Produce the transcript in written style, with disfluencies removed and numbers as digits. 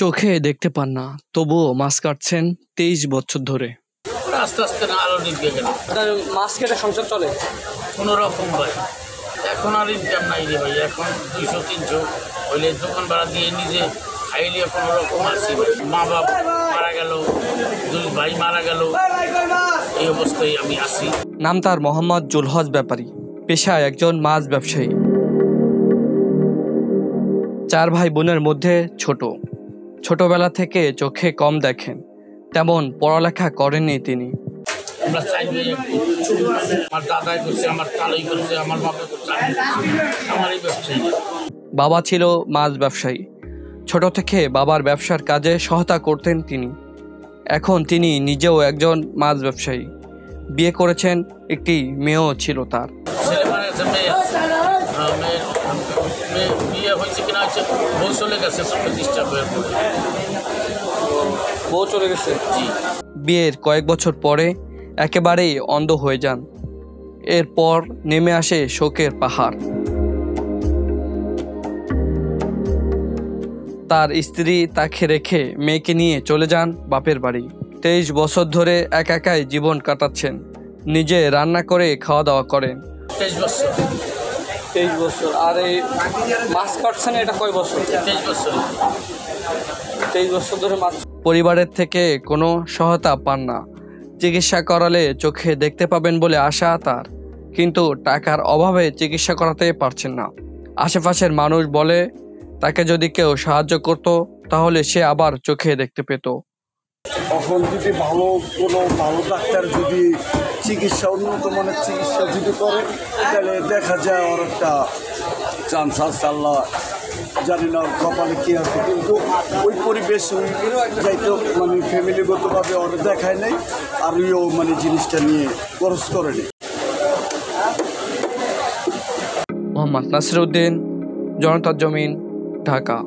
চোখে দেখতে পান না, তবুও মাছ কাটছেন 23 বছর ধরে। আস্তে আস্তে না আলো নিভে গেল। মাছ কেটে সংসার চলে কোনো রকম ভাই। এখন আর ইনকাম নাই রে ভাই। এখন 200-300 হইলে দোকান ভাড়া দিয়ে নিজে খাইলে কোনো রকম আসি। মা বাপ মারা গেল, 2 ভাই মারা গেল, এই অবস্থায় আমি আসি। নাম তার মোহাম্মদ জুলহজ ব্যাপারী, পেশায় একজন মাছ ব্যবসায়ী। 4 ভাই বোনের মধ্যে ছোটবেলা থেকে চোখে কম দেখেন, তেমন পড়ালেখা করেননি তিনি। আমরা চাইবে আমার দাদাই করছে, আমার তালাই করছে, আমার বাবা করছে, আমারই ব্যবসায়ী। বাবা ছিল মাছ ব্যবসায়ী। ছোট থেকে বাবার ব্যবসার কাজে সহায়তা করতেন তিনি। এখন তিনি নিজেও একজন মাছ ব্যবসায়ী। বিয়ে করেছেন, একটি মেয়েও ছিল তার। ছেলে মানে আছে, মেয়ে আছে। মেয়ে বিয়ে হয়েছে কিনা হচ্ছে, বউ চলে গেছে, ডিস্টার্ব হয়ে পড়ে। বউ চলে গেছে। জি। বিয়ের কয়েক বছর পরে একেবারেই অন্ধ হয়ে যান। এরপর নেমে আসে শোকের পাহাড়। তার স্ত্রী তাকে রেখে মেয়েকে নিয়ে চলে যান বাপের বাড়ি। 23 বছর ধরে একাই জীবন কাটাচ্ছেন। নিজে রান্না করে খাওয়া দাওয়া করেন। 23 বছর। 23 বছর। আর এই মাছ কাটছেন, এটা কয় বছর? 23 বছর। 23 বছর ধরে মাছ। পরিবারের থেকে কোনো সহায়তা পান না। চিকিৎসা করালে চোখে দেখতে পাবেন বলে আশা তার, কিন্তু টাকার অভাবে চিকিৎসা করাতে পারছেন না। আশেপাশের মানুষ বলে তাকে যদি কেউ সাহায্য করত তাহলে সে আবার চোখে দেখতে পেত। এখন যদি ভালো ডাক্তার যদি চিকিৎসা, উন্নত মানের চিকিৎসা যদি করে, তাহলে দেখা যায় ওর একটা চান্স আছে। আল্লাহ জানি না কপালে কী আছে, কিন্তু ওই পরিবেশ যাইতে মানে ফ্যামিলিগতভাবে ওরা দেখায় নাই, আর ওইও মানে জিনিসটা নিয়ে খরচ করেনি। মোহাম্মদ নাসিরউদ্দিন, জনতার জমিন, ঢাকা।